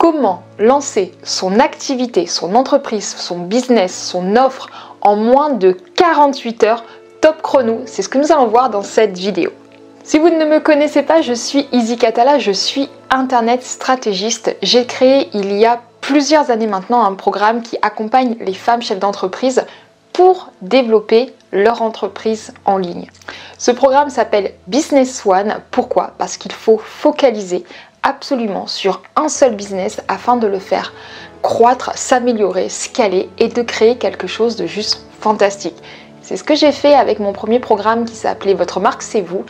Comment lancer son activité, son entreprise, son business, son offre en moins de 48 heures, top chrono, c'est ce que nous allons voir dans cette vidéo. Si vous ne me connaissez pas, je suis Izzy Catala, je suis internet stratégiste. J'ai créé il y a plusieurs années maintenant un programme qui accompagne les femmes chefs d'entreprise pour développer leur entreprise en ligne. Ce programme s'appelle Business One. Pourquoi? Parce qu'il faut focaliser absolument sur un seul business afin de le faire croître, s'améliorer, scaler et de créer quelque chose de juste fantastique. C'est ce que j'ai fait avec mon premier programme qui s'appelait Votre marque c'est vous,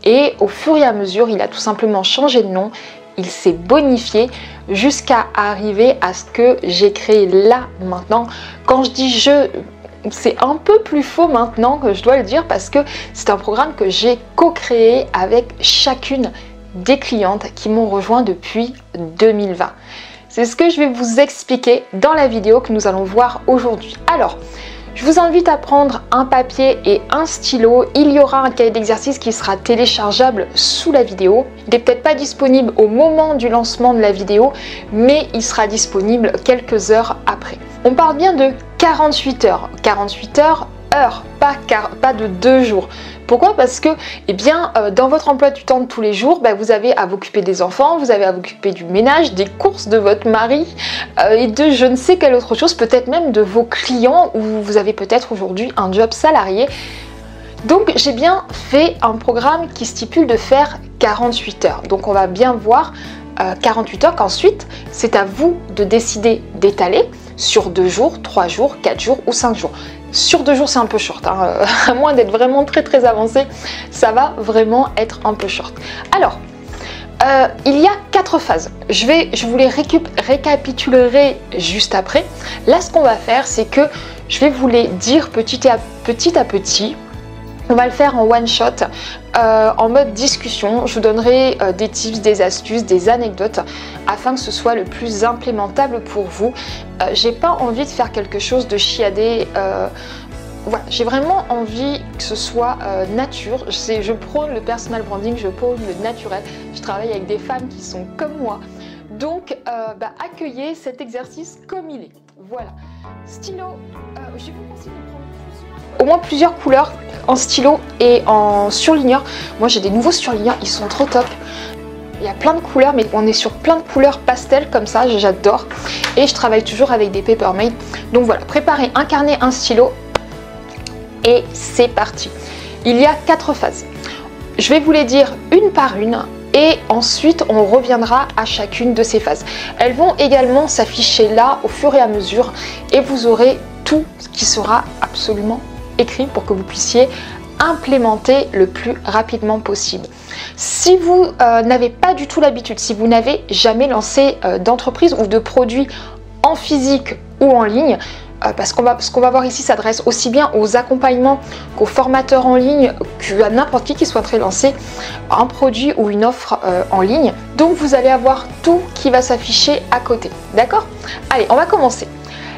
et au fur et à mesure il a tout simplement changé de nom, il s'est bonifié jusqu'à arriver à ce que j'ai créé là maintenant. Quand je dis je, c'est un peu plus faux maintenant que je dois le dire parce que c'est un programme que j'ai co-créé avec chacune des clientes qui m'ont rejoint depuis 2020. C'est ce que je vais vous expliquer dans la vidéo que nous allons voir aujourd'hui. Alors, je vous invite à prendre un papier et un stylo. Il y aura un cahier d'exercice qui sera téléchargeable sous la vidéo. Il n'est peut-être pas disponible au moment du lancement de la vidéo, mais il sera disponible quelques heures après. On parle bien de 48 heures. 48 heures, pas de 2 jours. Pourquoi? Parce que dans votre emploi du temps de tous les jours, vous avez à vous occuper des enfants, vous avez à vous occuper du ménage, des courses de votre mari et de je ne sais quelle autre chose, peut-être même de vos clients ou vous avez peut-être aujourd'hui un job salarié. Donc j'ai bien fait un programme qui stipule de faire 48 heures. Donc on va bien voir 48 heures qu'ensuite c'est à vous de décider d'étaler sur 2 jours, 3 jours, 4 jours ou 5 jours. Sur 2 jours c'est un peu short, à moins d'être vraiment très avancé, ça va vraiment être un peu short. Alors, il y a 4 phases, je vous les récapitulerai juste après. Là ce qu'on va faire c'est que je vais vous les dire petit à petit. On va le faire en one shot, en mode discussion. Je vous donnerai des tips, des astuces, des anecdotes afin que ce soit le plus implémentable pour vous. J'ai pas envie de faire quelque chose de chiadé. Voilà, j'ai vraiment envie que ce soit nature. Je prône le personal branding, je prône le naturel. Je travaille avec des femmes qui sont comme moi. Donc, accueillez cet exercice comme il est. Voilà. Stylo, je vous conseille de prendre au moins plusieurs couleurs en stylo et en surligneur. Moi j'ai des nouveaux surligneurs, ils sont trop top. Il y a plein de couleurs, mais on est sur plein de couleurs pastel comme ça, j'adore. Et je travaille toujours avec des Papermate. Donc voilà, préparez un carnet, un stylo et c'est parti. Il y a 4 phases. Je vais vous les dire une par une et ensuite on reviendra à chacune de ces phases. Elles vont également s'afficher là au fur et à mesure et vous aurez tout ce qui sera absolument écrit pour que vous puissiez implémenter le plus rapidement possible. Si vous n'avez pas du tout l'habitude, si vous n'avez jamais lancé d'entreprise ou de produit en physique ou en ligne, parce ce qu'on va voir ici s'adresse aussi bien aux accompagnements qu'aux formateurs en ligne, qu'à n'importe qui souhaiterait lancer un produit ou une offre en ligne. Donc vous allez avoir tout qui va s'afficher à côté. D'accord? Allez, on va commencer.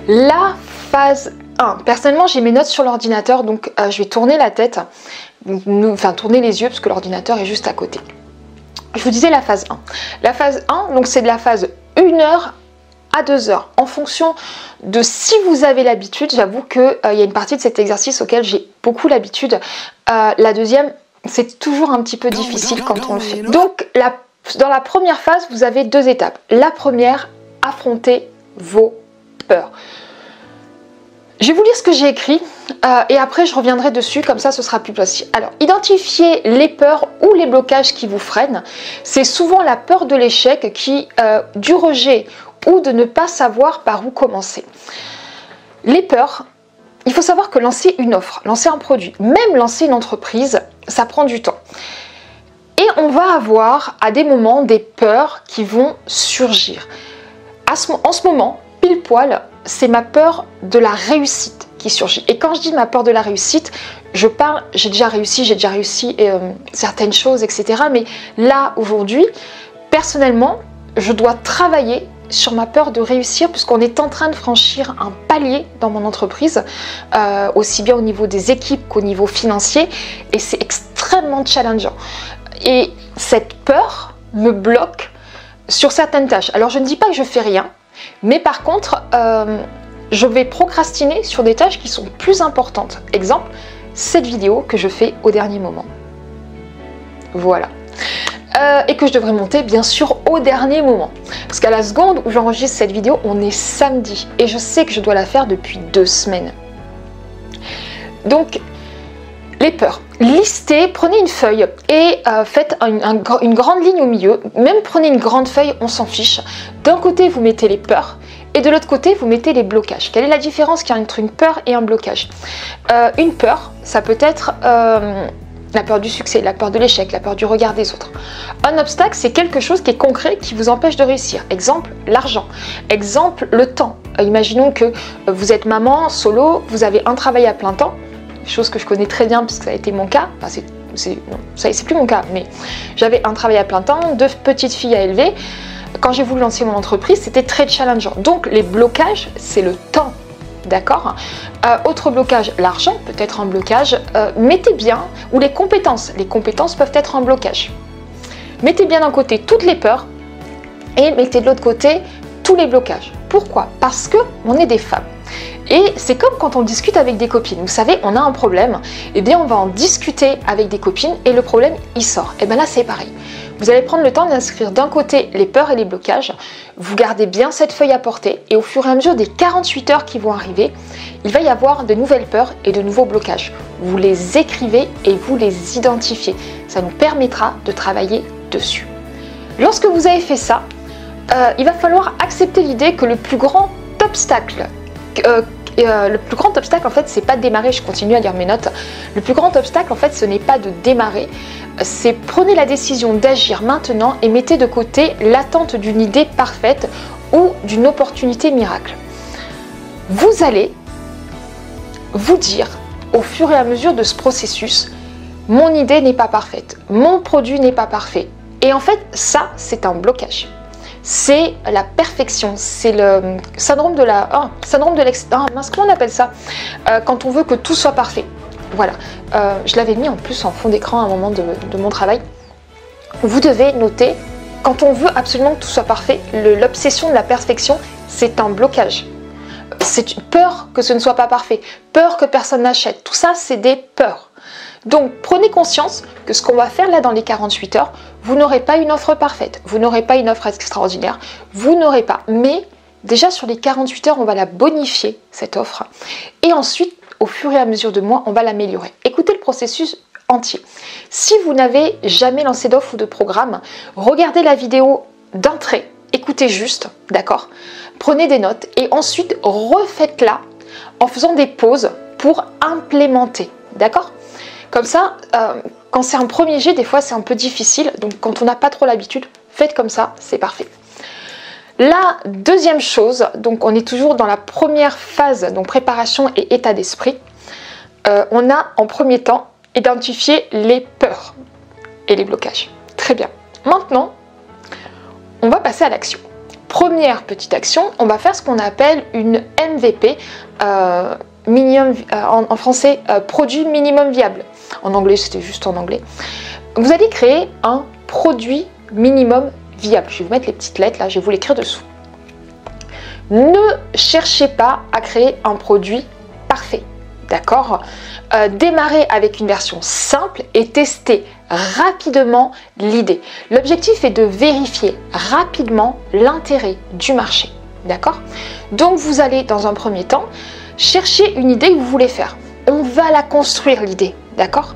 La phase 1. Personnellement, j'ai mes notes sur l'ordinateur, donc je vais tourner la tête, tourner les yeux parce que l'ordinateur est juste à côté. Je vous disais la phase 1. La phase 1, donc c'est de la phase 1 heure à 2 heures. En fonction de si vous avez l'habitude, j'avoue qu'il y a une partie de cet exercice auquel j'ai beaucoup l'habitude. La deuxième, c'est toujours un petit peu difficile quand on le fait. Donc, dans la première phase, vous avez 2 étapes. La première, affronter vos peurs. Je vais vous lire ce que j'ai écrit et après je reviendrai dessus, comme ça ce sera plus facile. Alors, identifiez les peurs ou les blocages qui vous freinent. C'est souvent la peur de l'échec, du rejet ou de ne pas savoir par où commencer. Les peurs, il faut savoir que lancer une offre, lancer un produit, même lancer une entreprise, ça prend du temps. Et on va avoir à des moments des peurs qui vont surgir. En ce moment, pile poil, c'est ma peur de la réussite qui surgit. Et quand je dis ma peur de la réussite, je parle, j'ai déjà réussi certaines choses, etc. Mais là, aujourd'hui, personnellement, je dois travailler sur ma peur de réussir puisqu'on est en train de franchir un palier dans mon entreprise, aussi bien au niveau des équipes qu'au niveau financier. Et c'est extrêmement challengeant. Et cette peur me bloque sur certaines tâches. Alors je ne dis pas que je fais rien, mais par contre, je vais procrastiner sur des tâches qui sont plus importantes. Exemple, cette vidéo que je fais au dernier moment. Voilà. Et que je devrais monter bien sûr au dernier moment. Parce qu'à la seconde où j'enregistre cette vidéo, on est samedi. Et je sais que je dois la faire depuis 2 semaines. Donc, les peurs. Listez, prenez une feuille et faites une grande ligne au milieu. Même prenez une grande feuille, on s'en fiche. D'un côté, vous mettez les peurs. Et de l'autre côté, vous mettez les blocages. Quelle est la différence entre une peur et un blocage? Une peur, ça peut être la peur du succès, la peur de l'échec, la peur du regard des autres. Un obstacle, c'est quelque chose qui est concret, qui vous empêche de réussir. Exemple, l'argent. Exemple, le temps. Imaginons que vous êtes maman, solo, vous avez un travail à plein temps, chose que je connais très bien puisque ça a été mon cas. Enfin, c'est plus mon cas, mais j'avais un travail à plein temps, 2 petites filles à élever. Quand j'ai voulu lancer mon entreprise, c'était très challengeant. Donc, les blocages, c'est le temps. D'accord. Autre blocage, l'argent peut être un blocage. Mettez bien, ou les compétences. Les compétences peuvent être un blocage. Mettez bien d'un côté toutes les peurs et mettez de l'autre côté tous les blocages. Pourquoi? Parce que on est des femmes. Et c'est comme quand on discute avec des copines. Vous savez, on a un problème, et bien on va en discuter avec des copines et le problème, il sort. Et bien là, c'est pareil. Vous allez prendre le temps d'inscrire d'un côté les peurs et les blocages. Vous gardez bien cette feuille à portée et au fur et à mesure des 48 heures qui vont arriver, il va y avoir de nouvelles peurs et de nouveaux blocages. Vous les écrivez et vous les identifiez. Ça nous permettra de travailler dessus. Lorsque vous avez fait ça, il va falloir accepter l'idée que le plus grand obstacle en fait, c'est pas de démarrer. Je continue à lire mes notes. Le plus grand obstacle en fait, ce n'est pas de démarrer, c'est prenez la décision d'agir maintenant et mettez de côté l'attente d'une idée parfaite ou d'une opportunité miracle. Vous allez vous dire au fur et à mesure de ce processus, mon idée n'est pas parfaite, mon produit n'est pas parfait. Et en fait, ça, c'est un blocage. C'est la perfection, c'est le syndrome de comment on appelle ça, quand on veut que tout soit parfait. Voilà, je l'avais mis en plus en fond d'écran à un moment de mon travail. Vous devez noter, quand on veut absolument que tout soit parfait, l'obsession de la perfection, c'est un blocage. C'est une peur que ce ne soit pas parfait, peur que personne n'achète, tout ça c'est des peurs. Donc prenez conscience que ce qu'on va faire là dans les 48 heures, vous n'aurez pas une offre parfaite, vous n'aurez pas une offre extraordinaire, vous n'aurez pas. Mais déjà sur les 48 heures, on va la bonifier, cette offre. Et ensuite, au fur et à mesure de mois, on va l'améliorer. Écoutez le processus entier. Si vous n'avez jamais lancé d'offre ou de programme, regardez la vidéo d'entrée, écoutez juste, d'accord? Prenez des notes et ensuite refaites-la en faisant des pauses pour implémenter, d'accord? Comme ça, quand c'est un premier jet, des fois c'est un peu difficile. Donc quand on n'a pas trop l'habitude, faites comme ça, c'est parfait. La deuxième chose, donc on est toujours dans la première phase, donc préparation et état d'esprit. On a en premier temps identifié les peurs et les blocages. Très bien. Maintenant, on va passer à l'action. Première petite action, on va faire ce qu'on appelle une MVP. Minimum, en français, produit minimum viable. En anglais, c'était juste en anglais. Vous allez créer un produit minimum viable. Je vais vous mettre les petites lettres là, je vais vous l'écrire dessous. Ne cherchez pas à créer un produit parfait, d'accord? Démarrez avec une version simple et testez rapidement l'idée. L'objectif est de vérifier rapidement l'intérêt du marché, d'accord? Donc vous allez dans un premier temps cherchez une idée que vous voulez faire. On va la construire l'idée, d'accord?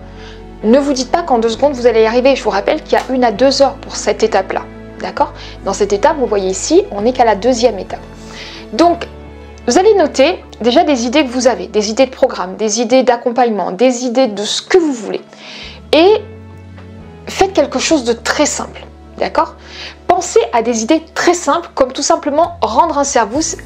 Ne vous dites pas qu'en 2 secondes vous allez y arriver. Je vous rappelle qu'il y a 1 à 2 heures pour cette étape-là, d'accord? Dans cette étape, vous voyez ici, on n'est qu'à la 2e étape. Donc, vous allez noter déjà des idées que vous avez, des idées de programme, des idées d'accompagnement, des idées de ce que vous voulez. Et faites quelque chose de très simple, d'accord? Pensez à des idées très simples comme tout simplement rendre un service,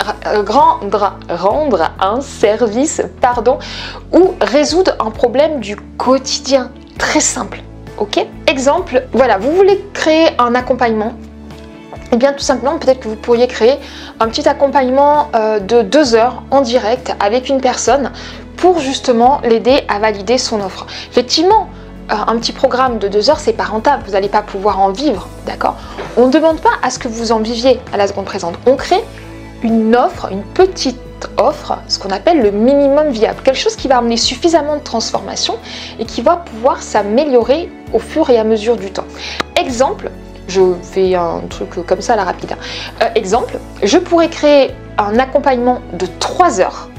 ou résoudre un problème du quotidien. Très simple, ok? Exemple, voilà, vous voulez créer un accompagnement. Et bien tout simplement, peut-être que vous pourriez créer un petit accompagnement de 2 heures en direct avec une personne pour justement l'aider à valider son offre. Effectivement, un petit programme de 2 heures, c'est pas rentable, vous n'allez pas pouvoir en vivre, d'accord? On ne demande pas à ce que vous en viviez à la seconde présente. On crée une offre, une petite offre, ce qu'on appelle le minimum viable, quelque chose qui va amener suffisamment de transformation et qui va pouvoir s'améliorer au fur et à mesure du temps. Exemple, je fais un truc comme ça à la rapide. Exemple, je pourrais créer un accompagnement de 3 heures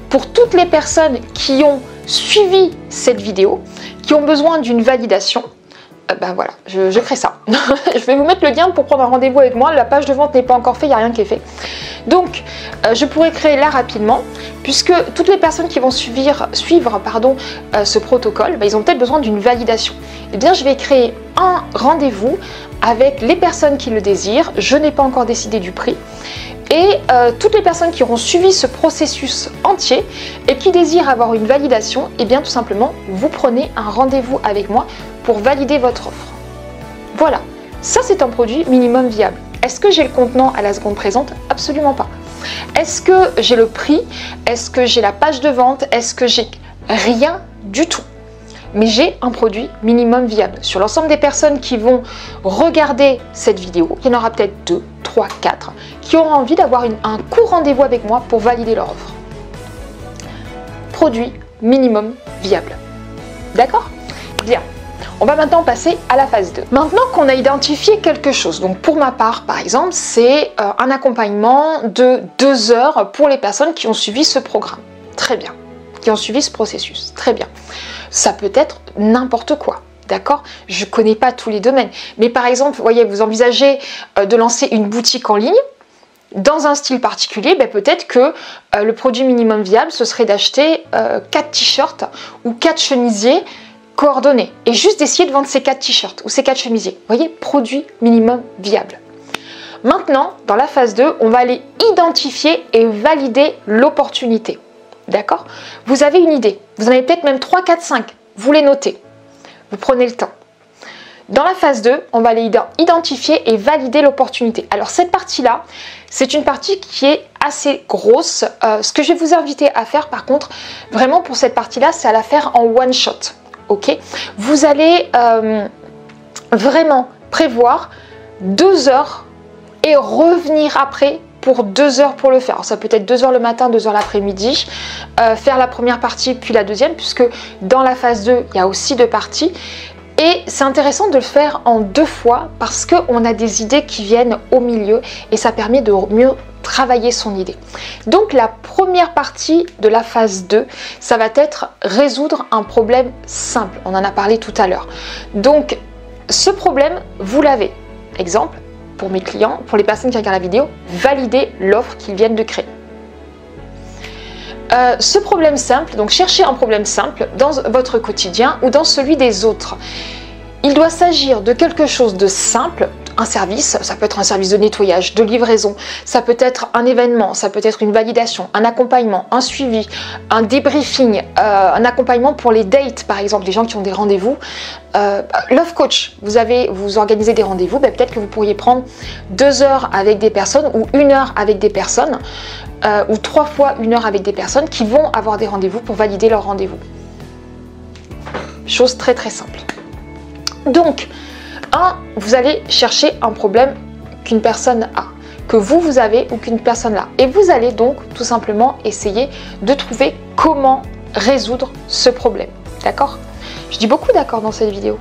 pour toutes les personnes qui ont suivi cette vidéo, qui ont besoin d'une validation. Ben voilà, je crée ça. Je vais vous mettre le lien pour prendre un rendez-vous avec moi. La page de vente n'est pas encore faite, il n'y a rien qui est fait. Donc, je pourrais créer là rapidement, puisque toutes les personnes qui vont suivre ce protocole, ben, ils ont peut-être besoin d'une validation. Eh bien, je vais créer un rendez-vous avec les personnes qui le désirent. Je n'ai pas encore décidé du prix. Et toutes les personnes qui auront suivi ce processus entier et qui désirent avoir une validation, eh bien tout simplement, vous prenez un rendez-vous avec moi pour valider votre offre. Voilà, ça c'est un produit minimum viable. Est-ce que j'ai le contenant à la seconde présente? Absolument pas. Est-ce que j'ai le prix? Est-ce que j'ai la page de vente? Est-ce que j'ai rien du tout? Mais j'ai un produit minimum viable. Sur l'ensemble des personnes qui vont regarder cette vidéo, il y en aura peut-être 2, 3, 4 qui auront envie d'avoir un court rendez-vous avec moi pour valider leur offre. Produit minimum viable. D'accord? Bien. On va maintenant passer à la phase 2. Maintenant qu'on a identifié quelque chose, donc pour ma part par exemple, c'est un accompagnement de 2 heures pour les personnes qui ont suivi ce programme. Très bien. Qui ont suivi ce processus. Très bien. Ça peut être n'importe quoi. D'accord? Je ne connais pas tous les domaines. Mais par exemple, voyez, vous envisagez de lancer une boutique en ligne dans un style particulier, ben peut-être que le produit minimum viable, ce serait d'acheter 4 t-shirts ou 4 chemisiers coordonnés et juste d'essayer de vendre ces 4 t-shirts ou ces 4 chemisiers. Vous voyez, produit minimum viable. Maintenant, dans la phase 2, on va aller identifier et valider l'opportunité. D'accord? Vous avez une idée, vous en avez peut-être même 3, 4, 5, vous les notez, vous prenez le temps. Dans la phase 2, on va aller identifier et valider l'opportunité. Alors cette partie-là, c'est une partie qui est assez grosse. Ce que je vais vous inviter à faire par contre, vraiment pour cette partie-là, c'est à la faire en one shot. Ok? Vous allez vraiment prévoir 2 heures et revenir après pour 2 heures pour le faire. Alors, ça peut être 2 heures le matin, 2 heures l'après-midi, faire la première partie puis la deuxième, puisque dans la phase 2, il y a aussi 2 parties. Et c'est intéressant de le faire en 2 fois parce qu'on a des idées qui viennent au milieu et ça permet de mieux travailler son idée. Donc la première partie de la phase 2, ça va être résoudre un problème simple. On en a parlé tout à l'heure. Donc ce problème, vous l'avez. Exemple, pour mes clients, pour les personnes qui regardent la vidéo, valider l'offre qu'ils viennent de créer. Ce problème simple, donc cherchez un problème simple dans votre quotidien ou dans celui des autres. Il doit s'agir de quelque chose de simple, un service, ça peut être un service de nettoyage, de livraison, ça peut être un événement, ça peut être une validation, un accompagnement, un suivi, un débriefing, un accompagnement pour les dates par exemple, les gens qui ont des rendez-vous. Love coach, vous organisez des rendez-vous, ben peut-être que vous pourriez prendre 2 heures avec des personnes ou 1 heure avec des personnes ou 3 fois 1 heure avec des personnes qui vont avoir des rendez-vous pour valider leur rendez-vous. Chose très très simple. Donc, vous allez chercher un problème qu'une personne a, que vous avez ou qu'une personne a. Et vous allez donc tout simplement essayer de trouver comment résoudre ce problème. D'accord? Je dis beaucoup d'accord dans cette vidéo.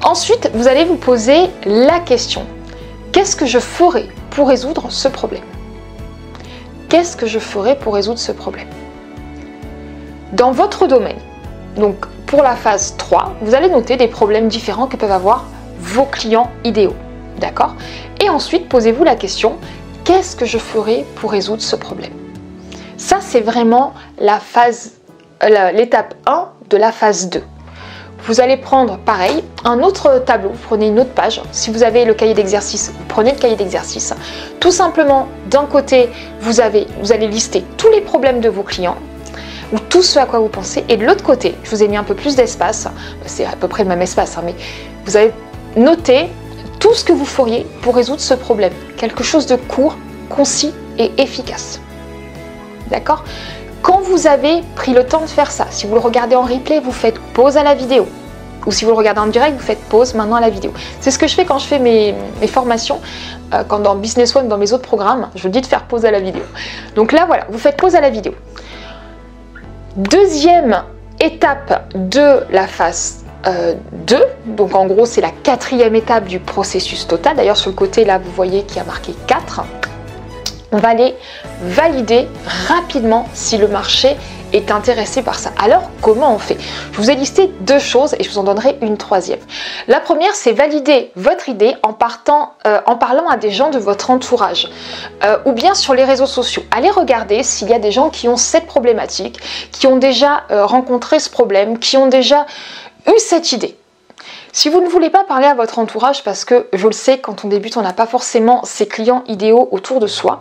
Ensuite, vous allez vous poser la question. Qu'est-ce que je ferai pour résoudre ce problème? Qu'est-ce que je ferai pour résoudre ce problème? Dans votre domaine, donc pour la phase 3, vous allez noter des problèmes différents que peuvent avoir vos clients idéaux. D'accord? Et ensuite, posez-vous la question, qu'est-ce que je ferai pour résoudre ce problème? Ça, c'est vraiment l'étape 1 de la phase 2. Vous allez prendre, pareil, un autre tableau, vous prenez une autre page. Si vous avez le cahier d'exercice, vous prenez le cahier d'exercice. Tout simplement, d'un côté, vous allez lister tous les problèmes de vos clients, ou tout ce à quoi vous pensez, et de l'autre côté, je vous ai mis un peu plus d'espace, c'est à peu près le même espace, mais vous avez noté tout ce que vous feriez pour résoudre ce problème. Quelque chose de court, concis et efficace. D'accord? Quand vous avez pris le temps de faire ça, si vous le regardez en replay, vous faites pause à la vidéo. Ou si vous le regardez en direct, vous faites pause maintenant à la vidéo. C'est ce que je fais quand je fais mes formations, quand dans Business One, dans mes autres programmes, je vous dis de faire pause à la vidéo. Donc là, voilà, vous faites pause à la vidéo. Deuxième étape de la phase 2, donc en gros, c'est la 4e étape du processus total. D'ailleurs, sur le côté, là, vous voyez qu'il y a marqué 4. On va aller valider rapidement si le marché est intéressé par ça. Alors, comment on fait? Je vous ai listé 2 choses et je vous en donnerai une 3e. La première, c'est valider votre idée en parlant à des gens de votre entourage ou bien sur les réseaux sociaux. Allez regarder s'il y a des gens qui ont cette problématique, qui ont déjà rencontré ce problème, qui ont déjà eu cette idée. Si vous ne voulez pas parler à votre entourage, parce que je le sais, quand on débute, on n'a pas forcément ses clients idéaux autour de soi,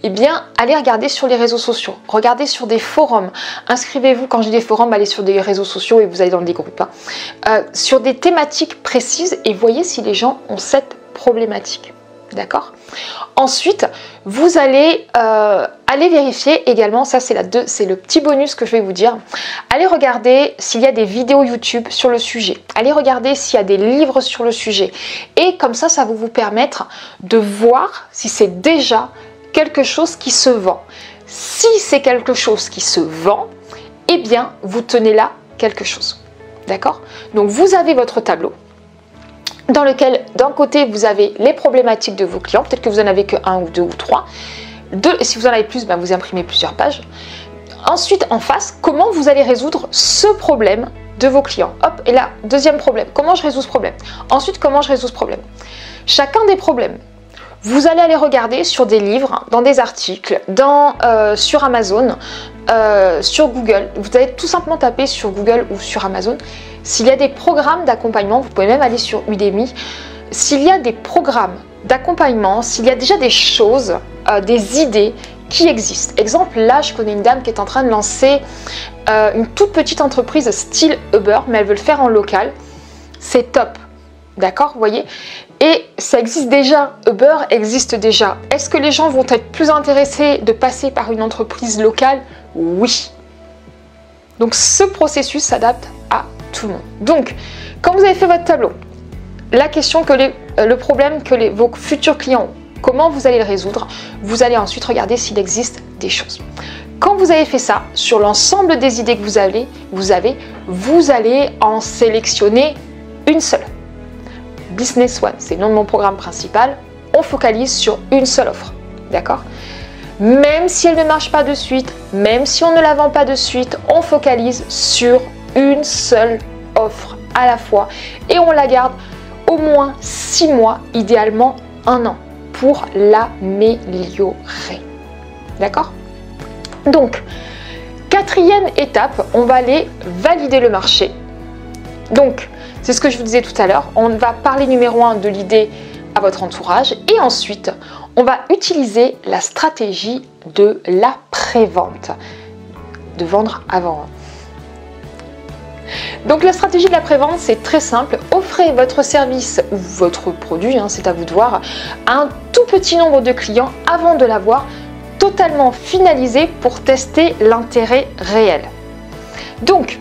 eh bien, allez regarder sur les réseaux sociaux, regardez sur des forums, inscrivez-vous, quand je dis des forums, allez sur des réseaux sociaux et vous allez dans des groupes, sur des thématiques précises et voyez si les gens ont cette problématique. D'accord? Ensuite, vous allez aller vérifier également, ça c'est le petit bonus que je vais vous dire. Allez regarder s'il y a des vidéos YouTube sur le sujet. Allez regarder s'il y a des livres sur le sujet. Et comme ça, ça va vous permettre de voir si c'est déjà quelque chose qui se vend. Si c'est quelque chose qui se vend, eh bien, vous tenez là quelque chose. D'accord? Donc, vous avez votre tableau, dans lequel d'un côté vous avez les problématiques de vos clients, peut-être que vous en avez que 1 ou 2 ou 3, et si vous en avez plus, ben vous imprimez plusieurs pages. Ensuite en face, comment vous allez résoudre ce problème de vos clients. Hop, et là, deuxième problème, comment je résous ce problème? Ensuite, comment je résous ce problème? Chacun des problèmes, vous allez aller regarder sur des livres, dans des articles, sur Amazon, sur Google. Vous allez tout simplement taper sur Google ou sur Amazon. S'il y a des programmes d'accompagnement, vous pouvez même aller sur Udemy. S'il y a des programmes d'accompagnement, s'il y a déjà des choses, des idées qui existent. Exemple, là, je connais une dame qui est en train de lancer une toute petite entreprise style Uber, mais elle veut le faire en local. C'est top. D'accord, vous voyez? Et ça existe déjà, Uber existe déjà. Est-ce que les gens vont être plus intéressés de passer par une entreprise locale? Oui. Donc ce processus s'adapte à tout le monde. Donc, quand vous avez fait votre tableau, la question le problème que vos futurs clients ont, comment vous allez le résoudre? Vous allez ensuite regarder s'il existe des choses. Quand vous avez fait ça, sur l'ensemble des idées que vous allez en sélectionner une seule. Business One, c'est le nom de mon programme principal. On focalise sur une seule offre. D'accord? Même si elle ne marche pas de suite, même si on ne la vend pas de suite, on focalise sur une seule offre à la fois et on la garde au moins 6 mois, idéalement 1 an, pour l'améliorer. D'accord? Donc, 4e étape, on va aller valider le marché. Donc, c'est ce que je vous disais tout à l'heure, on va parler numéro 1 de l'idée à votre entourage et ensuite, on va utiliser la stratégie de la prévente, de vendre avant. Donc la stratégie de la prévente, c'est très simple, offrez votre service ou votre produit, c'est à vous de voir, à un tout petit nombre de clients avant de l'avoir totalement finalisé pour tester l'intérêt réel. Donc,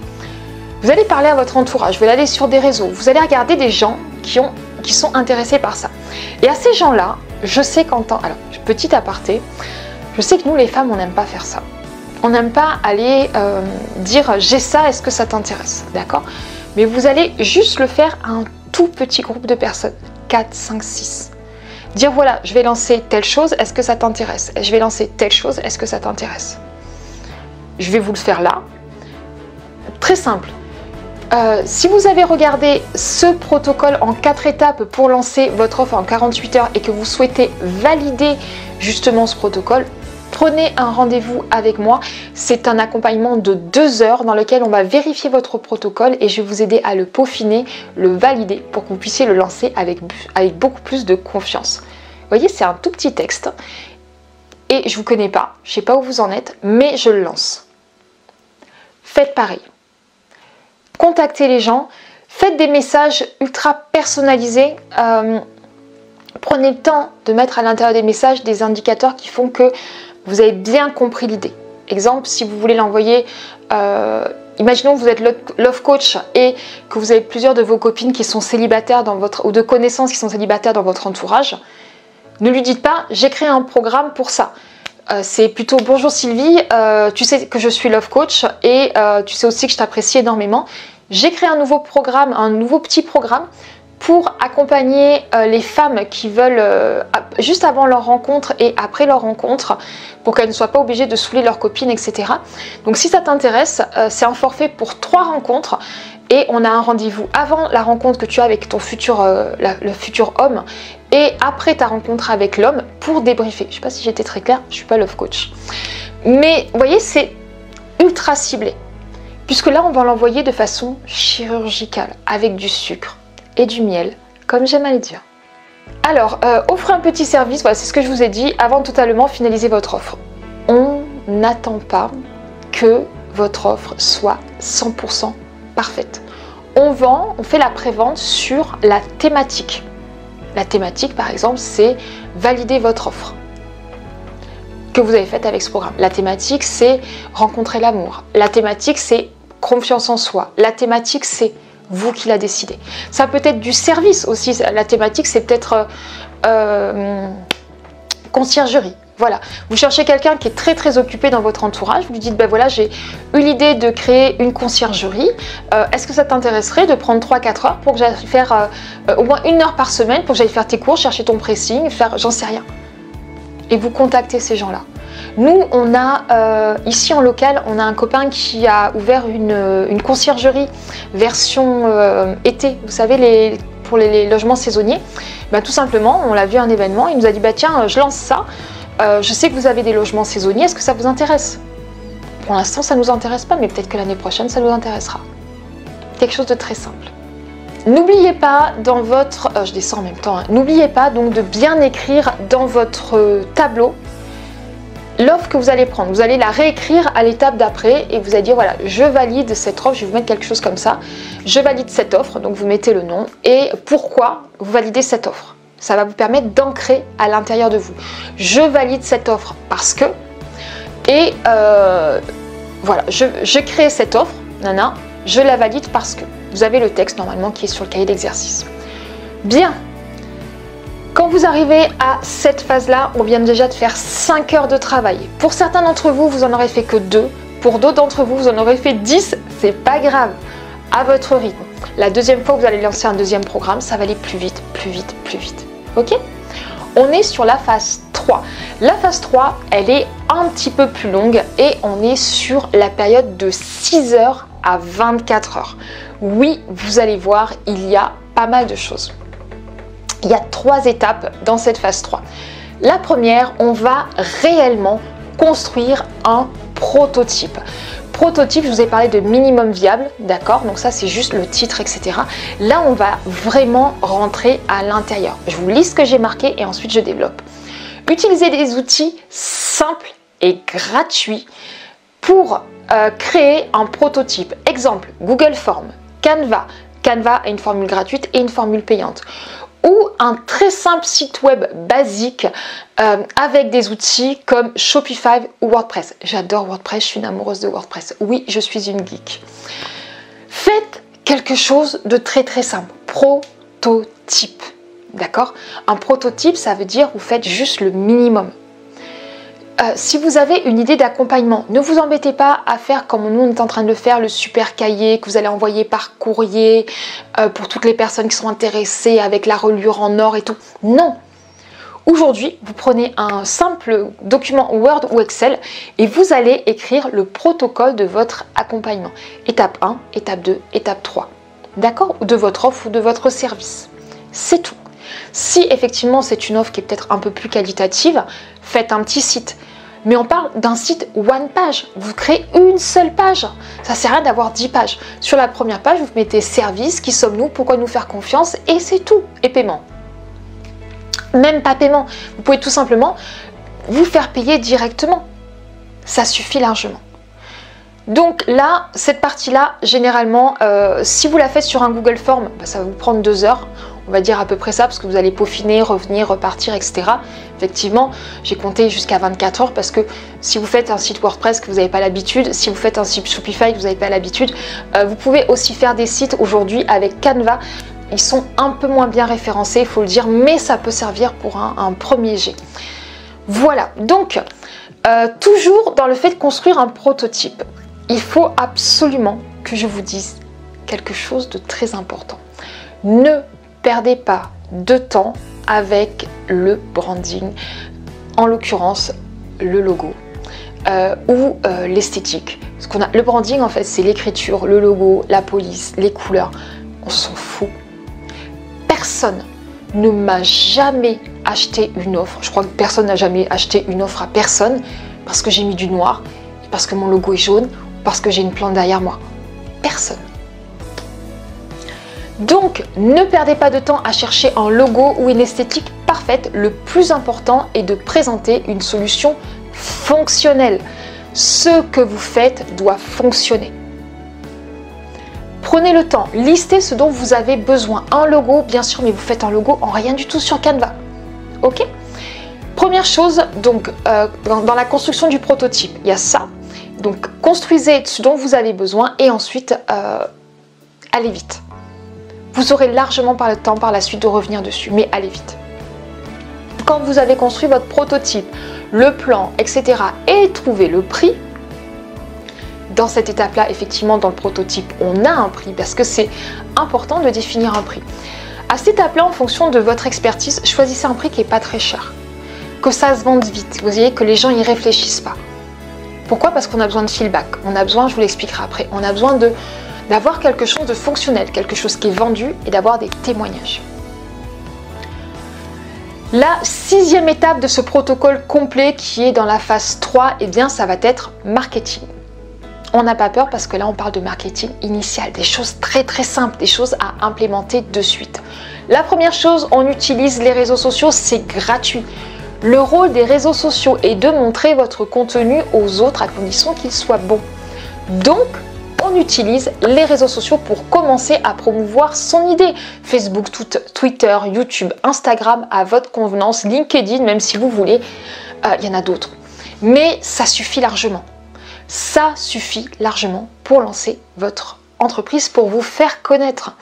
vous allez parler à votre entourage, vous allez aller sur des réseaux, vous allez regarder des gens qui sont intéressés par ça. Et à ces gens-là, je sais alors, petit aparté, je sais que nous les femmes, on n'aime pas faire ça. On n'aime pas aller dire j'ai ça, est-ce que ça t'intéresse? D'accord? Mais vous allez juste le faire à un tout petit groupe de personnes, 4, 5, 6. Dire voilà, je vais lancer telle chose, est-ce que ça t'intéresse? Je vais lancer telle chose, est-ce que ça t'intéresse? Je vais vous le faire là. Très simple. Si vous avez regardé ce protocole en 4 étapes pour lancer votre offre en 48 heures et que vous souhaitez valider justement ce protocole, prenez un rendez-vous avec moi. C'est un accompagnement de 2 heures dans lequel on va vérifier votre protocole et je vais vous aider à le peaufiner, le valider pour que vous puissiez le lancer avec beaucoup plus de confiance. Vous voyez, c'est un tout petit texte et je ne vous connais pas, je ne sais pas où vous en êtes, mais je le lance. Faites pareil. Contactez les gens, faites des messages ultra personnalisés, prenez le temps de mettre à l'intérieur des messages des indicateurs qui font que vous avez bien compris l'idée. Exemple, si vous voulez l'envoyer imaginons que vous êtes love coach et que vous avez plusieurs de vos copines qui sont célibataires ou de connaissances qui sont célibataires dans votre entourage. Ne lui dites pas, j'ai créé un programme pour ça. C'est plutôt, bonjour Sylvie, tu sais que je suis love coach et tu sais aussi que je t'apprécie énormément. J'ai créé un nouveau programme, un nouveau petit programme pour accompagner les femmes qui veulent, juste avant leur rencontre et après leur rencontre, pour qu'elles ne soient pas obligées de saouler leurs copines, etc. Donc si ça t'intéresse, c'est un forfait pour 3 rencontres et on a un rendez-vous avant la rencontre que tu as avec ton futur, le futur homme et après ta rencontre avec l'homme pour débriefer. Je ne sais pas si j'étais très claire, je ne suis pas love coach. Mais vous voyez, c'est ultra ciblé, puisque là on va l'envoyer de façon chirurgicale, avec du sucre et du miel, comme j'aime à le dire. Alors, offrez un petit service, voilà, c'est ce que je vous ai dit, avant de totalement finaliser votre offre. On n'attend pas que votre offre soit 100% parfaite. On fait la prévente sur la thématique. La thématique, par exemple, c'est valider votre offre que vous avez faite avec ce programme. La thématique, c'est rencontrer l'amour. La thématique, c'est confiance en soi. La thématique, c'est vous qui l'a décidé. Ça peut être du service aussi. La thématique, c'est peut-être conciergerie. Voilà. Vous cherchez quelqu'un qui est très très occupé dans votre entourage. Vous lui dites, ben voilà, j'ai eu l'idée de créer une conciergerie. Est-ce que ça t'intéresserait de prendre 3-4 heures pour que j'aille faire au moins 1 heure par semaine pour que j'aille faire tes cours, chercher ton pressing, faire j'en sais rien. Et vous contactez ces gens-là. Nous, on a, ici en local, on a un copain qui a ouvert une conciergerie version été. Vous savez, pour les logements saisonniers. Ben, tout simplement, on l'a vu à un événement, il nous a dit, bah, tiens, je lance ça. Je sais que vous avez des logements saisonniers, est-ce que ça vous intéresse? Pour l'instant, ça ne nous intéresse pas, mais peut-être que l'année prochaine, ça nous intéressera. Quelque chose de très simple. N'oubliez pas dans votre... je descends en même temps. Hein, n'oubliez pas donc de bien écrire dans votre tableau l'offre que vous allez prendre. Vous allez la réécrire à l'étape d'après et vous allez dire, voilà, je valide cette offre, je vais vous mettre quelque chose comme ça. Je valide cette offre, donc vous mettez le nom et pourquoi vous validez cette offre. Ça va vous permettre d'ancrer à l'intérieur de vous. Je valide cette offre parce que... Et voilà, je crée cette offre, nana, je la valide parce que... Vous avez le texte normalement qui est sur le cahier d'exercice. Bien. Quand vous arrivez à cette phase-là, on vient déjà de faire 5 heures de travail. Pour certains d'entre vous, vous en aurez fait que 2. Pour d'autres d'entre vous, vous en aurez fait 10. C'est pas grave. À votre rythme. La deuxième fois que vous allez lancer un deuxième programme, ça va aller plus vite, plus vite, plus vite. Ok? On est sur la phase 3. La phase 3, elle est un petit peu plus longue et on est sur la période de 6 heures à 24 heures. Oui, vous allez voir, il y a pas mal de choses. Il y a 3 étapes dans cette phase 3. La première, on va réellement construire un prototype. Prototype, je vous ai parlé de minimum viable, d'accord? Donc ça, c'est juste le titre, etc. Là, on va vraiment rentrer à l'intérieur. Je vous lis ce que j'ai marqué et ensuite je développe. Utilisez des outils simples et gratuits pour créer un prototype. Exemple, Google Forms, Canva. Canva a une formule gratuite et une formule payante. Ou un très simple site web basique avec des outils comme Shopify ou WordPress. J'adore WordPress, je suis une amoureuse de WordPress. Oui, je suis une geek. Faites quelque chose de très très simple. Prototype. D'accord? Un prototype, ça veut dire vous faites juste le minimum. Si vous avez une idée d'accompagnement, ne vous embêtez pas à faire comme nous on est en train de le faire, le super cahier que vous allez envoyer par courrier pour toutes les personnes qui sont intéressées avec la reliure en or et tout. Non! Aujourd'hui, vous prenez un simple document Word ou Excel et vous allez écrire le protocole de votre accompagnement. Étape 1, étape 2, étape 3. D'accord? De votre offre ou de votre service. C'est tout. Si effectivement c'est une offre qui est peut-être un peu plus qualitative, faites un petit site. Mais on parle d'un site one page. Vous créez une seule page. Ça ne sert à rien d'avoir 10 pages. Sur la première page, vous mettez service, qui sommes-nous, pourquoi nous faire confiance, et c'est tout. Et paiement. Même pas paiement. Vous pouvez tout simplement vous faire payer directement. Ça suffit largement. Donc là, cette partie-là, généralement, si vous la faites sur un Google Form, ça va vous prendre 2 heures. On va dire à peu près ça, parce que vous allez peaufiner, revenir, repartir, etc. Effectivement, j'ai compté jusqu'à 24 heures, parce que si vous faites un site WordPress que vous n'avez pas l'habitude, si vous faites un site Shopify que vous n'avez pas l'habitude, vous pouvez aussi faire des sites aujourd'hui avec Canva. Ils sont un peu moins bien référencés, il faut le dire, mais ça peut servir pour un premier jet. Voilà, donc, toujours dans le fait de construire un prototype, il faut absolument que je vous dise quelque chose de très important. Ne perdez pas de temps avec le branding, en l'occurrence le logo ou l'esthétique. Le branding, en fait, c'est l'écriture, le logo, la police, les couleurs. On s'en fout. Personne ne m'a jamais acheté une offre. Je crois que personne n'a jamais acheté une offre à personne parce que j'ai mis du noir, parce que mon logo est jaune, parce que j'ai une plante derrière moi. Personne. Donc, ne perdez pas de temps à chercher un logo ou une esthétique parfaite. Le plus important est de présenter une solution fonctionnelle. Ce que vous faites doit fonctionner. Prenez le temps, listez ce dont vous avez besoin. Un logo, bien sûr, mais vous faites un logo en rien du tout sur Canva. Ok? Première chose, donc, dans la construction du prototype, il y a ça. Donc, construisez ce dont vous avez besoin et ensuite, allez vite. Vous aurez largement le temps par la suite de revenir dessus, mais allez vite. Quand vous avez construit votre prototype, le plan, etc. et trouvé le prix, dans cette étape-là, effectivement, dans le prototype, on a un prix parce que c'est important de définir un prix. À cette étape-là, en fonction de votre expertise, choisissez un prix qui n'est pas très cher. Que ça se vende vite, vous voyez, que les gens y réfléchissent pas. Pourquoi? Parce qu'on a besoin de feedback. On a besoin, je vous l'expliquerai après, on a besoin d'avoir quelque chose de fonctionnel, quelque chose qui est vendu et d'avoir des témoignages. La 6e étape de ce protocole complet qui est dans la phase 3, eh bien, ça va être marketing. On n'a pas peur parce que là, on parle de marketing initial, des choses très très simples, des choses à implémenter de suite. La première chose, on utilise les réseaux sociaux, c'est gratuit. Le rôle des réseaux sociaux est de montrer votre contenu aux autres à condition qu'il soit bon. Donc, on utilise les réseaux sociaux pour commencer à promouvoir son idée. Facebook, Twitter, YouTube, Instagram à votre convenance, LinkedIn, même si vous voulez, il y en a d'autres. Mais ça suffit largement. Ça suffit largement pour lancer votre entreprise, pour vous faire connaître.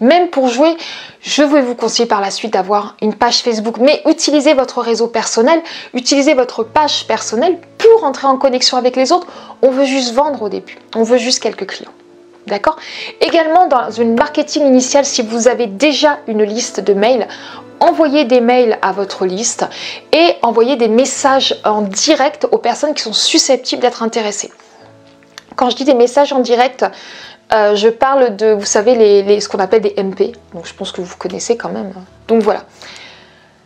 Même pour jouer, je vais vous conseiller par la suite d'avoir une page Facebook, mais utilisez votre réseau personnel, utilisez votre page personnelle pour entrer en connexion avec les autres. On veut juste vendre au début, on veut juste quelques clients. D'accord? Également, dans une marketing initiale, si vous avez déjà une liste de mails, envoyez des mails à votre liste et envoyez des messages en direct aux personnes qui sont susceptibles d'être intéressées. Quand je dis des messages en direct, je parle de, vous savez, ce qu'on appelle des MP. Donc je pense que vous connaissez quand même. Donc voilà.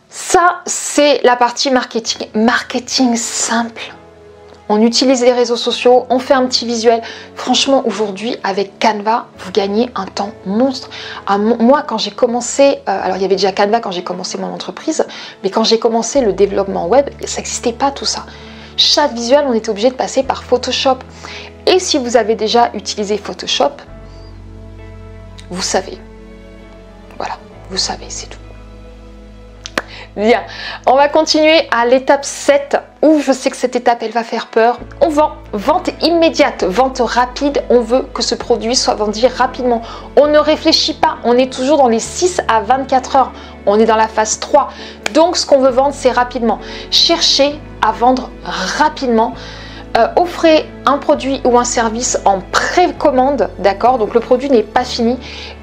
Ça, c'est la partie marketing. Marketing simple. On utilise les réseaux sociaux, on fait un petit visuel. Franchement, aujourd'hui, avec Canva, vous gagnez un temps monstre. Moi, quand j'ai commencé, alors il y avait déjà Canva quand j'ai commencé mon entreprise, mais quand j'ai commencé le développement web, ça n'existait pas tout ça. Chaque visuel, on était obligé de passer par Photoshop. Et si vous avez déjà utilisé Photoshop, vous savez. Voilà, vous savez, c'est tout. Bien, on va continuer à l'étape 7 où je sais que cette étape elle va faire peur. On vend, vente immédiate, vente rapide, on veut que ce produit soit vendu rapidement. On ne réfléchit pas, on est toujours dans les 6 à 24 heures, on est dans la phase 3. Donc ce qu'on veut vendre c'est rapidement. Cherchez à vendre rapidement. Offrez un produit ou un service en précommande, d'accord? Donc le produit n'est pas fini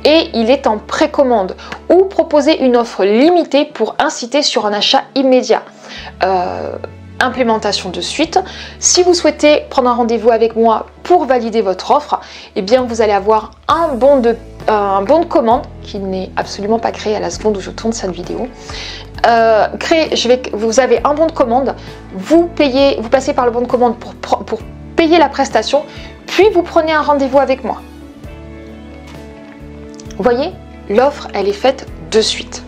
et il est en précommande. Ou proposez une offre limitée pour inciter sur un achat immédiat. Implémentation de suite. Si vous souhaitez prendre un rendez-vous avec moi pour valider votre offre, eh bien vous allez avoir un bon de commande qui n'est absolument pas créé à la seconde où je tourne cette vidéo. Vous avez un bon de commande, vous passez par le bon de commande pour payer la prestation, puis vous prenez un rendez-vous avec moi. Vous voyez, l'offre elle est faite de suite.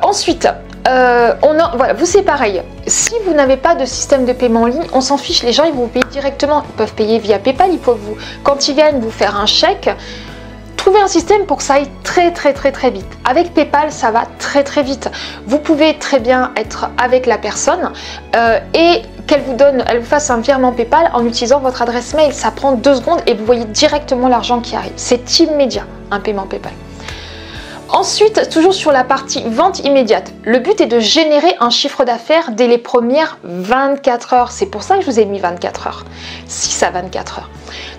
Ensuite, voilà, vous c'est pareil. Si vous n'avez pas de système de paiement en ligne, on s'en fiche. Les gens ils vont vous payer directement. Ils peuvent payer via PayPal. Ils peuvent quand ils viennent vous faire un chèque. Trouvez un système pour que ça aille très vite. Avec PayPal, ça va très vite. Vous pouvez très bien être avec la personne et elle vous fasse un virement PayPal en utilisant votre adresse mail. Ça prend 2 secondes et vous voyez directement l'argent qui arrive. C'est immédiat, un paiement PayPal. Ensuite, toujours sur la partie vente immédiate, le but est de générer un chiffre d'affaires dès les premières 24 heures. C'est pour ça que je vous ai mis 24 heures, 6 à 24 heures.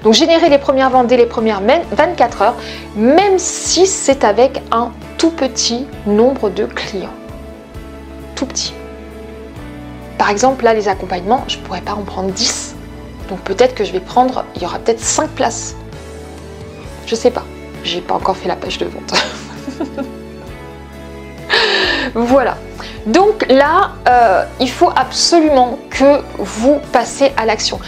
Donc générer les premières ventes dès les premières 24 heures, même si c'est avec un tout petit nombre de clients. Tout petit. Par exemple, là, les accompagnements, je ne pourrais pas en prendre 10. Donc peut-être que je vais prendre, il y aura peut-être 5 places. Je sais pas, j'ai pas encore fait la page de vente. Voilà, donc là il faut absolument que vous passiez à l'action.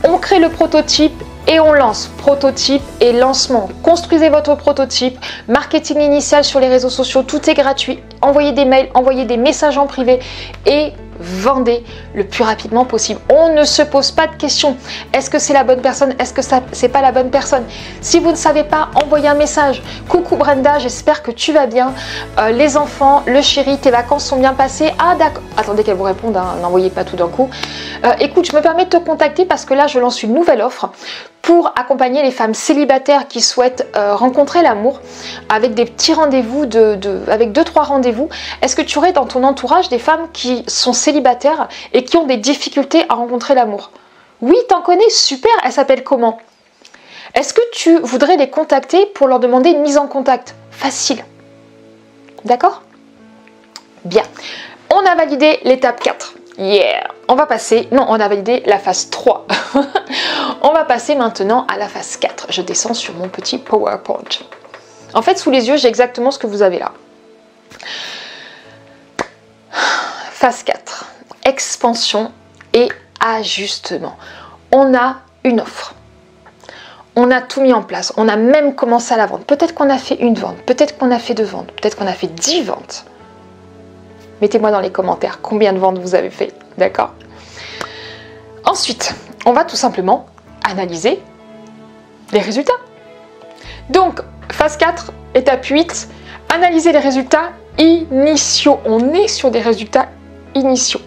On crée le prototype et on lance. Prototype et lancement. Construisez votre prototype, marketing initial sur les réseaux sociaux, tout est gratuit. Envoyez des mails, envoyez des messages en privé et vendez le plus rapidement possible. On ne se pose pas de questions. Est-ce que c'est la bonne personne? Est-ce que c'est pas la bonne personne? Si vous ne savez pas, envoyez un message. Coucou Brenda, j'espère que tu vas bien. Les enfants, le chéri, tes vacances sont bien passées? Ah d'accord. Attendez qu'elle vous réponde, hein, n'envoyez pas tout d'un coup. Écoute, je me permets de te contacter parce que là, je lance une nouvelle offre pour accompagner les femmes célibataires qui souhaitent rencontrer l'amour avec des petits rendez-vous, avec 2-3 rendez-vous. Est-ce que tu aurais dans ton entourage des femmes qui sont célibataires et qui ont des difficultés à rencontrer l'amour? Oui, t'en connais, super, elle s'appelle comment? Est-ce que tu voudrais les contacter pour leur demander une mise en contact? Facile. D'accord? Bien. On a validé l'étape 4. Yeah! On va passer, non, on a validé la phase 3. On va passer maintenant à la phase 4. Je descends sur mon petit PowerPoint. En fait, sous les yeux, j'ai exactement ce que vous avez là. Phase 4. Expansion et ajustement. On a une offre. On a tout mis en place. On a même commencé à la vendre. Peut-être qu'on a fait une vente. Peut-être qu'on a fait 2 ventes. Peut-être qu'on a fait 10 ventes. Mettez-moi dans les commentaires combien de ventes vous avez fait, d'accord? Ensuite, on va tout simplement analyser les résultats. Donc, phase 4, étape 8, analyser les résultats initiaux. On est sur des résultats initiaux.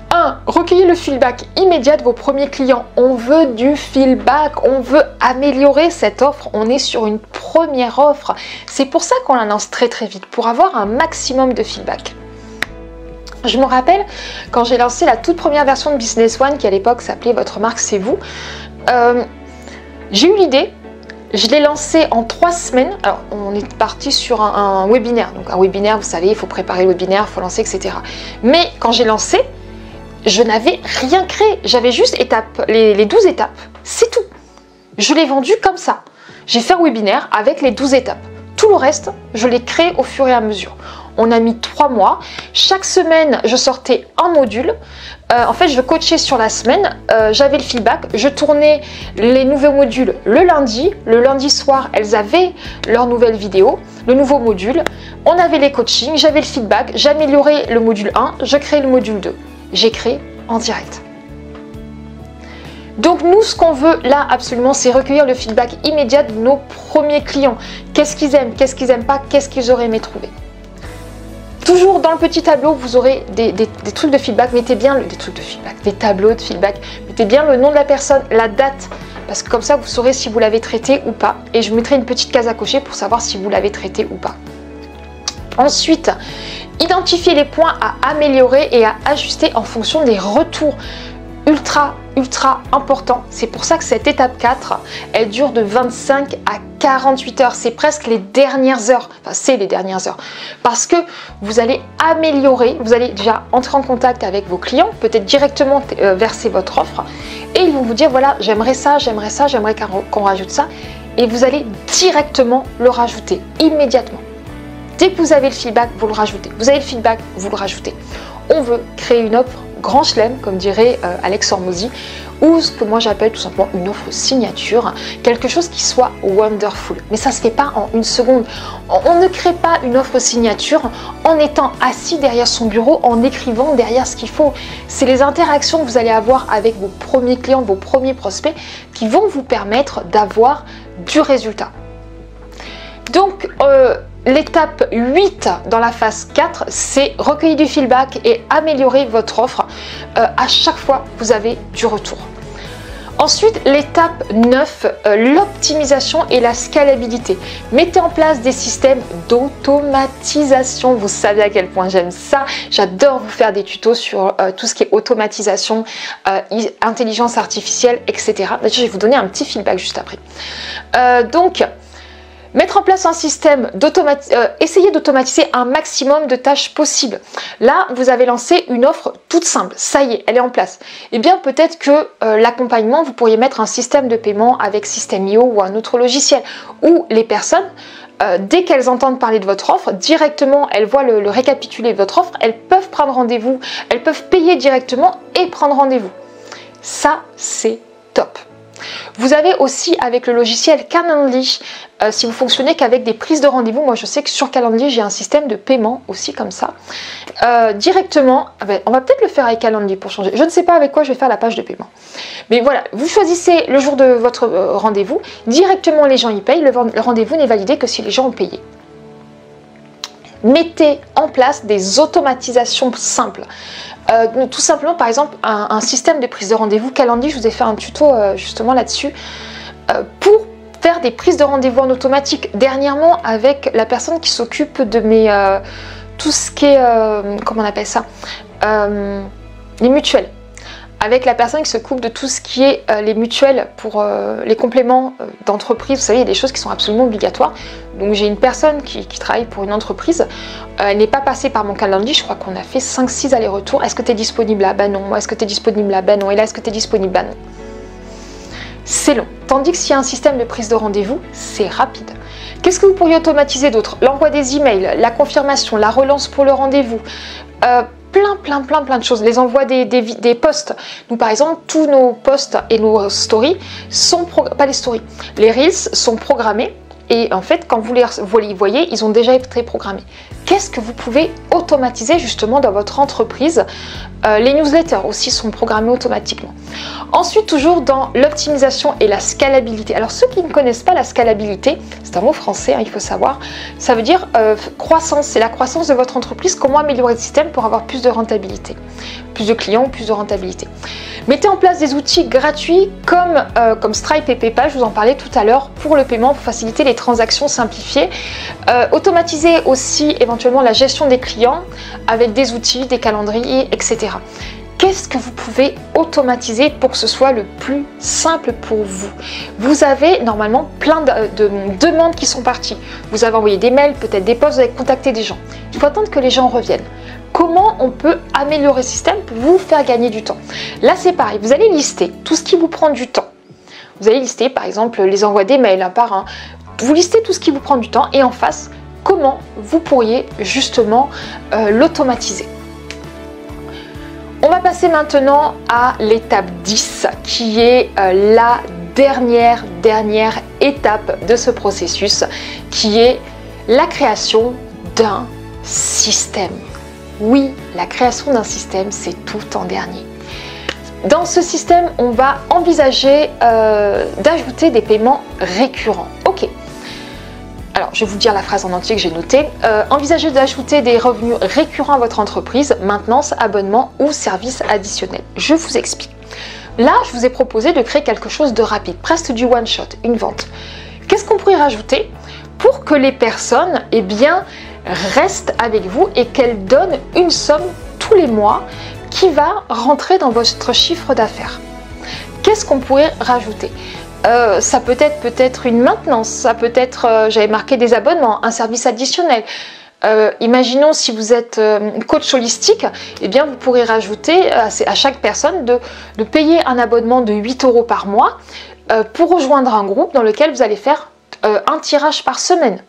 1. Recueillir le feedback immédiat de vos premiers clients. On veut du feedback, on veut améliorer cette offre. On est sur une première offre. C'est pour ça qu'on l'annonce très vite, pour avoir un maximum de feedback. Je me rappelle quand j'ai lancé la toute première version de Business One qui à l'époque s'appelait Votre marque c'est vous. J'ai eu l'idée, je l'ai lancé en 3 semaines. Alors on est parti sur un webinaire. Donc un webinaire, vous savez, il faut préparer le webinaire, il faut lancer, etc. Mais quand j'ai lancé, je n'avais rien créé. J'avais juste les 12 étapes. C'est tout. Je l'ai vendu comme ça. J'ai fait un webinaire avec les 12 étapes. Tout le reste, je l'ai créé au fur et à mesure. On a mis 3 mois. Chaque semaine, je sortais un module. En fait, je coachais sur la semaine. J'avais le feedback. Je tournais les nouveaux modules le lundi. Le lundi soir, elles avaient leur nouvelle vidéo, le nouveau module. On avait les coachings. J'avais le feedback. J'améliorais le module 1. Je créais le module 2. J'ai créé en direct. Donc nous, ce qu'on veut là absolument, c'est recueillir le feedback immédiat de nos premiers clients. Qu'est-ce qu'ils aiment, qu'est-ce qu'ils n'aiment pas, qu'est-ce qu'ils auraient aimé trouver. Toujours dans le petit tableau, vous aurez des trucs de feedback. Mettez bien des tableaux de feedback. Mettez bien le nom de la personne, la date, parce que comme ça, vous saurez si vous l'avez traité ou pas. Et je mettrai une petite case à cocher pour savoir si vous l'avez traité ou pas. Ensuite, identifiez les points à améliorer et à ajuster en fonction des retours. Ultra important. C'est pour ça que cette étape 4, elle dure de 25 à 48 heures. C'est presque les dernières heures. Enfin, c'est les dernières heures. Parce que vous allez améliorer, vous allez déjà entrer en contact avec vos clients, peut-être directement verser votre offre. Et ils vont vous dire, voilà, j'aimerais ça, j'aimerais qu'on rajoute ça. Et vous allez directement le rajouter, immédiatement. Dès que vous avez le feedback, vous le rajoutez. Vous avez le feedback, vous le rajoutez. On veut créer une offre grand chelem, comme dirait Alex Hormozy, ou ce que moi j'appelle tout simplement une offre signature, quelque chose qui soit wonderful. Mais ça ne se fait pas en une seconde. On ne crée pas une offre signature en étant assis derrière son bureau, en écrivant derrière ce qu'il faut. C'est les interactions que vous allez avoir avec vos premiers clients, vos premiers prospects, qui vont vous permettre d'avoir du résultat. Donc, l'étape 8 dans la phase 4, c'est recueillir du feedback et améliorer votre offre. À chaque fois, vous avez du retour. Ensuite, l'étape 9, l'optimisation et la scalabilité. Mettez en place des systèmes d'automatisation. Vous savez à quel point j'aime ça. J'adore vous faire des tutos sur tout ce qui est automatisation, intelligence artificielle, etc. D'ailleurs, je vais vous donner un petit feedback juste après. Mettre en place un système essayez d'automatiser un maximum de tâches possibles. Là, vous avez lancé une offre toute simple. Ça y est, elle est en place. Eh bien, peut-être que l'accompagnement, vous pourriez mettre un système de paiement avec System.io ou un autre logiciel où les personnes, dès qu'elles entendent parler de votre offre, directement, elles voient le récapitulé de votre offre, elles peuvent prendre rendez-vous, elles peuvent payer directement et prendre rendez-vous. Ça, c'est top. Vous avez aussi avec le logiciel Calendly, si vous fonctionnez qu'avec des prises de rendez-vous, moi je sais que sur Calendly j'ai un système de paiement aussi comme ça, directement, on va peut-être le faire avec Calendly pour changer, je ne sais pas avec quoi je vais faire la page de paiement, mais voilà, vous choisissez le jour de votre rendez-vous, directement les gens y payent, le rendez-vous n'est validé que si les gens ont payé. Mettez en place des automatisations simples. Tout simplement, par exemple, un système de prise de rendez-vous. Calendly, je vous ai fait un tuto justement là-dessus pour faire des prises de rendez-vous en automatique. Dernièrement, avec la personne qui s'occupe de mes tout ce qui est comment on appelle ça, les mutuelles. Avec la personne qui s'occupe de tout ce qui est les mutuelles pour les compléments d'entreprise. Vous savez, il y a des choses qui sont absolument obligatoires. Donc j'ai une personne qui travaille pour une entreprise. Elle n'est pas passée par mon Calendly. Je crois qu'on a fait 5-6 allers-retours. Est-ce que tu es disponible là? Bah non. Est-ce que tu es disponible là? Bah non. Et là, est-ce que tu es disponible? Bah non. C'est long. Tandis que s'il y a un système de prise de rendez-vous, c'est rapide. Qu'est-ce que vous pourriez automatiser d'autre? L'envoi des emails, la confirmation, la relance pour le rendez-vous. Plein de choses. Les envois des posts. Nous, par exemple, tous nos posts et nos stories sont pas les stories. Les reels sont programmés et en fait, quand vous les voyez, ils ont déjà été programmés. Qu'est-ce que vous pouvez automatiser justement dans votre entreprise? Les newsletters aussi sont programmés automatiquement. Ensuite, toujours dans l'optimisation et la scalabilité. Alors, ceux qui ne connaissent pas la scalabilité, c'est un mot français, hein, il faut savoir, ça veut dire croissance, c'est la croissance de votre entreprise, comment améliorer le système pour avoir plus de rentabilité, plus de clients, plus de rentabilité. Mettez en place des outils gratuits comme Stripe et PayPal, je vous en parlais tout à l'heure, pour le paiement, pour faciliter les transactions simplifiées. Automatisez aussi éventuellement la gestion des clients avec des outils, des calendriers, etc. Qu'est-ce que vous pouvez automatiser pour que ce soit le plus simple pour vous? Vous avez normalement plein de demandes qui sont parties. Vous avez envoyé des mails, peut-être des posts, vous avez contacté des gens. Il faut attendre que les gens reviennent. Comment on peut améliorer le système pour vous faire gagner du temps? Là, c'est pareil. Vous allez lister tout ce qui vous prend du temps. Vous allez lister, par exemple, les envois des mails un par un. Vous listez tout ce qui vous prend du temps et en face, comment vous pourriez justement l'automatiser. On va passer maintenant à l'étape 10 qui est la dernière étape de ce processus qui est la création d'un système. Oui, la création d'un système, c'est tout en dernier. Dans ce système, on va envisager d'ajouter des paiements récurrents. Ok. Alors, je vais vous dire la phrase en entier que j'ai notée. Envisagez d'ajouter des revenus récurrents à votre entreprise, maintenance, abonnement ou services additionnels. Je vous explique. Là, je vous ai proposé de créer quelque chose de rapide, presque du one-shot, une vente. Qu'est-ce qu'on pourrait rajouter pour que les personnes, eh bien, restent avec vous et qu'elles donnent une somme tous les mois qui va rentrer dans votre chiffre d'affaires? Qu'est-ce qu'on pourrait rajouter? Ça peut être peut-être une maintenance, ça peut être, j'avais marqué des abonnements, un service additionnel. Imaginons si vous êtes coach holistique, eh bien vous pourrez rajouter à chaque personne de payer un abonnement de 8 € par mois pour rejoindre un groupe dans lequel vous allez faire un tirage par semaine.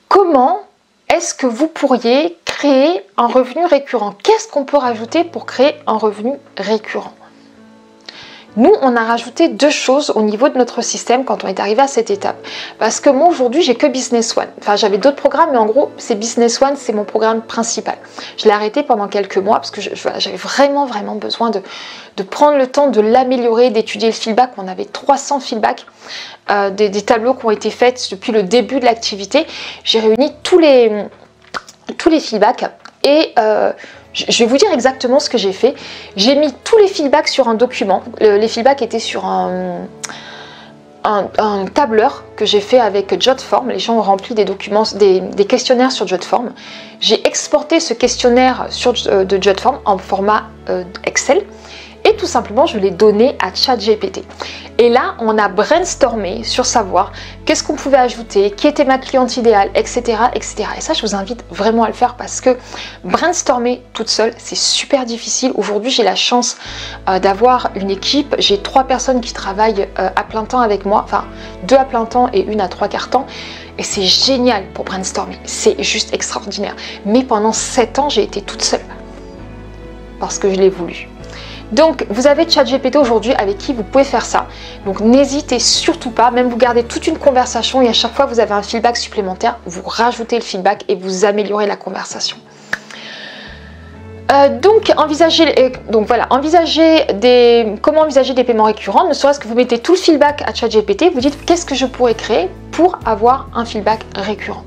Comment est-ce que vous pourriez créer un revenu récurrent? Qu'est-ce qu'on peut rajouter pour créer un revenu récurrent? Nous, on a rajouté 2 choses au niveau de notre système quand on est arrivé à cette étape. Parce que moi, aujourd'hui, j'ai que Business One. Enfin, j'avais d'autres programmes, mais en gros, c'est Business One, c'est mon programme principal. Je l'ai arrêté pendant quelques mois parce que j'avais vraiment besoin de prendre le temps de l'améliorer, d'étudier le feedback. On avait 300 feedbacks, des tableaux qui ont été faits depuis le début de l'activité. J'ai réuni tous les feedbacks et je vais vous dire exactement ce que j'ai fait. J'ai mis tous les feedbacks sur un document. Les feedbacks étaient sur un tableur que j'ai fait avec Jotform. Les gens ont rempli des documents, des questionnaires sur Jotform. J'ai exporté ce questionnaire de Jotform en format Excel. Et tout simplement, je l'ai donné à ChatGPT. Et là, on a brainstormé sur savoir qu'est-ce qu'on pouvait ajouter, qui était ma cliente idéale, etc., etc. Et ça, je vous invite vraiment à le faire parce que brainstormer toute seule, c'est super difficile. Aujourd'hui, j'ai la chance d'avoir une équipe. J'ai 3 personnes qui travaillent à plein temps avec moi, enfin 2 à plein temps et 1 à 3/4 temps. Et c'est génial pour brainstormer. C'est juste extraordinaire. Mais pendant 7 ans, j'ai été toute seule parce que je l'ai voulu. Donc, vous avez ChatGPT aujourd'hui avec qui vous pouvez faire ça. Donc, n'hésitez surtout pas, même vous gardez toute une conversation et à chaque fois que vous avez un feedback supplémentaire, vous rajoutez le feedback et vous améliorez la conversation. Comment envisager des paiements récurrents, ne serait-ce que vous mettez tout le feedback à ChatGPT, vous dites qu'est-ce que je pourrais créer pour avoir un feedback récurrent.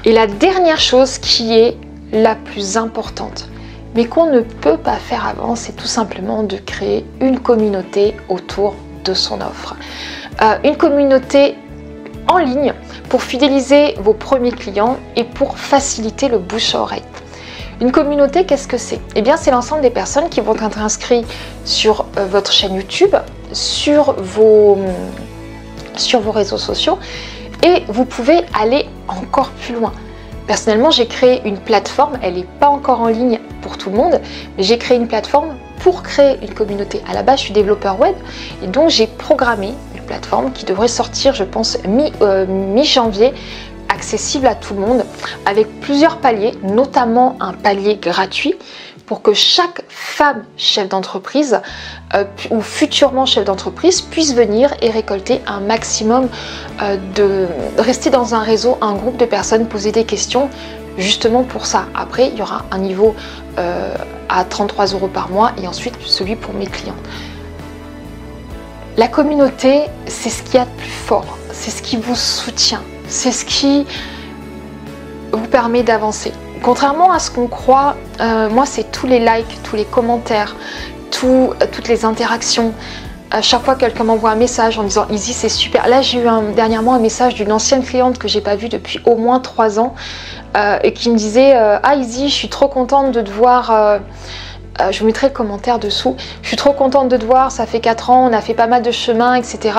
Et la dernière chose qui est la plus importante, mais qu'on ne peut pas faire avant, c'est tout simplement de créer une communauté autour de son offre. Une communauté en ligne pour fidéliser vos premiers clients et pour faciliter le bouche à oreille. Une communauté, qu'est-ce que c'est? Eh bien, c'est l'ensemble des personnes qui vont être inscrites sur votre chaîne YouTube, sur vos réseaux sociaux et vous pouvez aller encore plus loin. Personnellement, j'ai créé une plateforme, elle n'est pas encore en ligne pour tout le monde, mais j'ai créé une plateforme pour créer une communauté. À la base, je suis développeur web et donc j'ai programmé une plateforme qui devrait sortir, je pense, mi-janvier, accessible à tout le monde, avec plusieurs paliers, notamment un palier gratuit pour que chaque femme chef d'entreprise ou futurement chef d'entreprise puisse venir et récolter un maximum rester dans un réseau, un groupe de personnes, poser des questions justement pour ça. Après, il y aura un niveau à 33 € par mois et ensuite celui pour mes clients. La communauté, c'est ce qu'il y a de plus fort, c'est ce qui vous soutient, c'est ce qui vous permet d'avancer. Contrairement à ce qu'on croit, moi c'est tous les likes, tous les commentaires, toutes les interactions. À chaque fois que quelqu'un m'envoie un message en disant Izzy c'est super. Là j'ai eu dernièrement un message d'une ancienne cliente que j'ai pas vue depuis au moins 3 ans et qui me disait ah Izzy, je suis trop contente de te voir. Je vous mettrai le commentaire dessous. Je suis trop contente de te voir, ça fait 4 ans, on a fait pas mal de chemin, etc.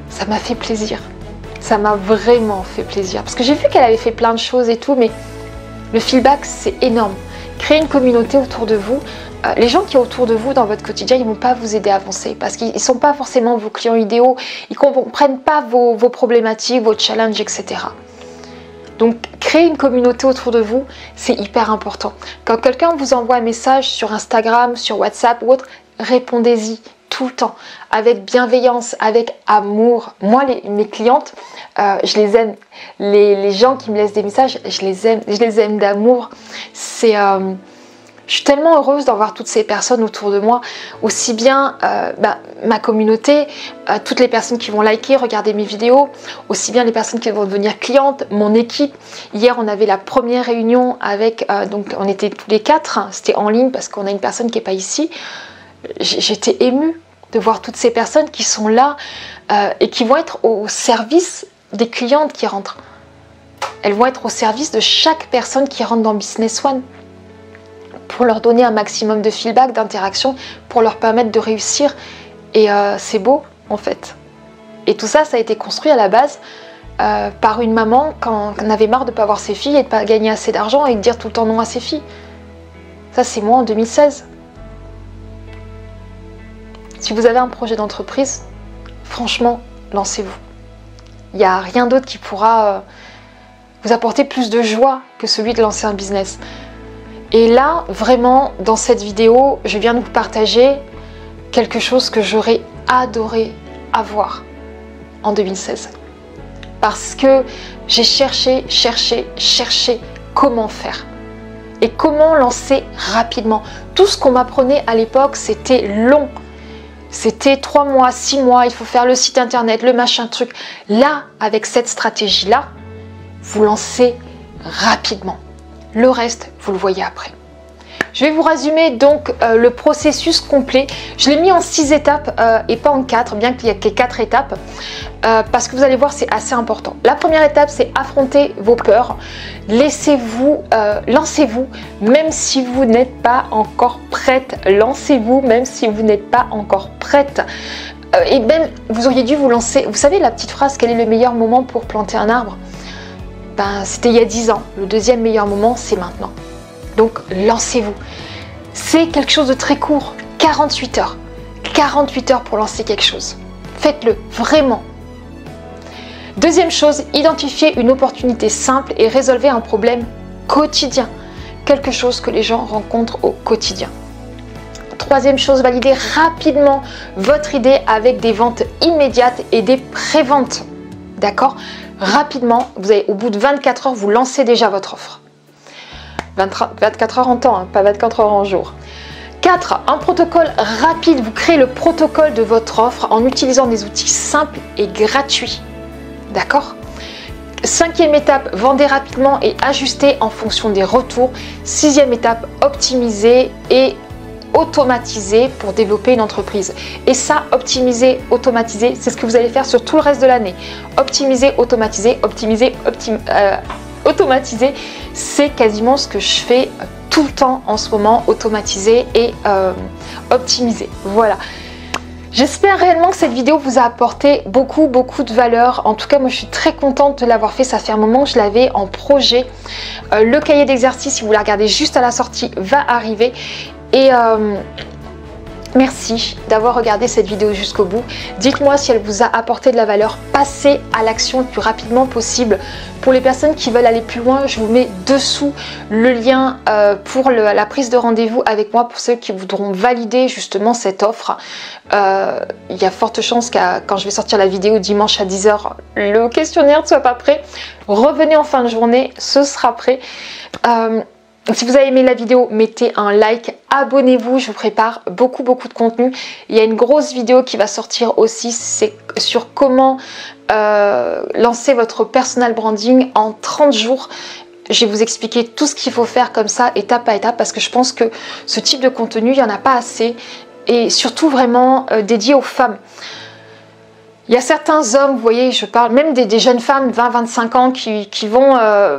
Ça m'a fait plaisir. Ça m'a vraiment fait plaisir parce que j'ai vu qu'elle avait fait plein de choses et tout, mais le feedback, c'est énorme. Créer une communauté autour de vous. Les gens qui sont autour de vous dans votre quotidien, ils ne vont pas vous aider à avancer parce qu'ils ne sont pas forcément vos clients idéaux. Ils ne comprennent pas vos problématiques, vos challenges, etc. Donc, créer une communauté autour de vous, c'est hyper important. Quand quelqu'un vous envoie un message sur Instagram, sur WhatsApp ou autre, répondez-y tout le temps, avec bienveillance, avec amour. Moi, mes clientes, je les aime. Les gens qui me laissent des messages, je les aime d'amour. Je suis tellement heureuse d'avoir toutes ces personnes autour de moi, aussi bien ma communauté, toutes les personnes qui vont liker, regarder mes vidéos, aussi bien les personnes qui vont devenir clientes, mon équipe. Hier, on avait la première réunion avec, donc on était tous les 4, hein, c'était en ligne parce qu'on a une personne qui n'est pas ici. J'étais émue de voir toutes ces personnes qui sont là et qui vont être au service des clientes qui rentrent. Elles vont être au service de chaque personne qui rentre dans Business One pour leur donner un maximum de feedback, d'interaction, pour leur permettre de réussir. Et c'est beau en fait. Et tout ça, ça a été construit à la base par une maman quand on avait marre de ne pas voir ses filles et de ne pas gagner assez d'argent et de dire tout le temps non à ses filles. Ça, c'est moi en 2016. Si vous avez un projet d'entreprise, franchement, lancez-vous. Il n'y a rien d'autre qui pourra vous apporter plus de joie que celui de lancer un business. Et là, vraiment, dans cette vidéo, je viens de vous partager quelque chose que j'aurais adoré avoir en 2016. Parce que j'ai cherché comment faire. Et comment lancer rapidement. Tout ce qu'on m'apprenait à l'époque, c'était long. C'était 3 mois, 6 mois, il faut faire le site internet, le machin truc. Là, avec cette stratégie-là, vous lancez rapidement. Le reste, vous le voyez après. Je vais vous résumer donc le processus complet. Je l'ai mis en 6 étapes et pas en 4, bien qu'il y ait que 4 étapes. Parce que vous allez voir, c'est assez important. La première étape, c'est affronter vos peurs. Laissez-vous, lancez-vous, même si vous n'êtes pas encore prête. Lancez-vous, même si vous n'êtes pas encore prête. Et même, vous auriez dû vous lancer. Vous savez la petite phrase, quel est le meilleur moment pour planter un arbre? Ben, c'était il y a 10 ans. Le deuxième meilleur moment, c'est maintenant. Donc, lancez-vous. C'est quelque chose de très court, 48 heures. 48 heures pour lancer quelque chose. Faites-le, vraiment. Deuxième chose, identifiez une opportunité simple et résolvez un problème quotidien. Quelque chose que les gens rencontrent au quotidien. Troisième chose, validez rapidement votre idée avec des ventes immédiates et des pré-ventes. D'accord? Rapidement, vous avez, au bout de 24 heures, vous lancez déjà votre offre. 24 heures en temps, hein, pas 24 heures en jour. 4. Un protocole rapide. Vous créez le protocole de votre offre en utilisant des outils simples et gratuits. D'accord? 5e étape, vendez rapidement et ajustez en fonction des retours. 6e étape, optimisez et automatiser pour développer une entreprise. Et ça, optimiser, automatiser, c'est ce que vous allez faire sur tout le reste de l'année. Optimiser, automatiser, automatiser, c'est quasiment ce que je fais tout le temps en ce moment, automatiser et optimiser. Voilà. J'espère réellement que cette vidéo vous a apporté beaucoup de valeur. En tout cas, moi je suis très contente de l'avoir fait. Ça fait un moment que je l'avais en projet. Le cahier d'exercice, si vous la regardez juste à la sortie, va arriver. Et merci d'avoir regardé cette vidéo jusqu'au bout. Dites-moi si elle vous a apporté de la valeur. Passez à l'action le plus rapidement possible. Pour les personnes qui veulent aller plus loin, je vous mets dessous le lien pour la prise de rendez-vous avec moi, pour ceux qui voudront valider justement cette offre. Il y a forte chance quand je vais sortir la vidéo dimanche à 10 h, le questionnaire ne soit pas prêt. Revenez en fin de journée, ce sera prêt. Si vous avez aimé la vidéo, mettez un like, abonnez-vous, je vous prépare beaucoup de contenu. Il y a une grosse vidéo qui va sortir aussi, c'est sur comment lancer votre personal branding en 30 jours. Je vais vous expliquer tout ce qu'il faut faire comme ça, étape à étape, parce que je pense que ce type de contenu, il n'y en a pas assez, et surtout vraiment dédié aux femmes. Il y a certains hommes, vous voyez, je parle même des jeunes femmes 20-25 ans qui vont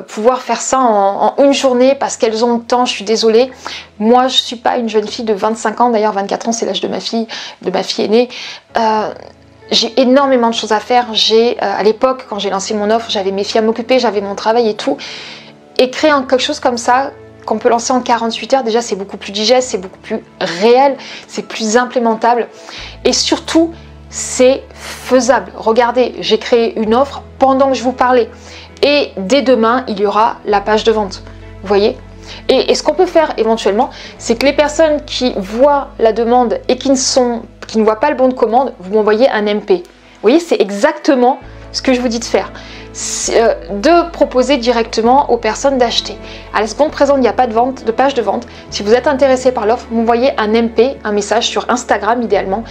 pouvoir faire ça en une journée parce qu'elles ont le temps, je suis désolée. Moi, je ne suis pas une jeune fille de 25 ans, d'ailleurs 24 ans, c'est l'âge de ma fille aînée. J'ai énormément de choses à faire. À l'époque, quand j'ai lancé mon offre, j'avais mes filles à m'occuper, j'avais mon travail et tout. Et créer quelque chose comme ça, qu'on peut lancer en 48 heures, déjà c'est beaucoup plus digeste, c'est beaucoup plus réel, c'est plus implémentable. Et surtout, c'est faisable. Regardez, j'ai créé une offre pendant que je vous parlais. Et dès demain, il y aura la page de vente. Vous voyez? Et ce qu'on peut faire éventuellement, c'est que les personnes qui voient la demande et qui ne voient pas le bon de commande, vous m'envoyez un MP. Vous voyez, c'est exactement ce que je vous dis de faire. De proposer directement aux personnes d'acheter. À la seconde présente, il n'y a pas de page de vente. Si vous êtes intéressé par l'offre, vous m'envoyez un MP, un message sur Instagram idéalement.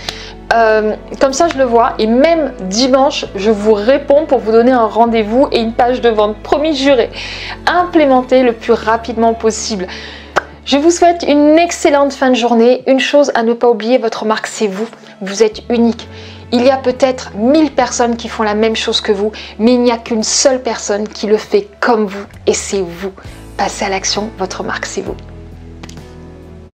Comme ça, je le vois. Et même dimanche, je vous réponds pour vous donner un rendez-vous et une page de vente. Promis, juré. Implémentez le plus rapidement possible. Je vous souhaite une excellente fin de journée. Une chose à ne pas oublier, votre marque, c'est vous. Vous êtes unique. Il y a peut-être 1000 personnes qui font la même chose que vous, mais il n'y a qu'une seule personne qui le fait comme vous, et c'est vous. Passez à l'action, votre marque, c'est vous.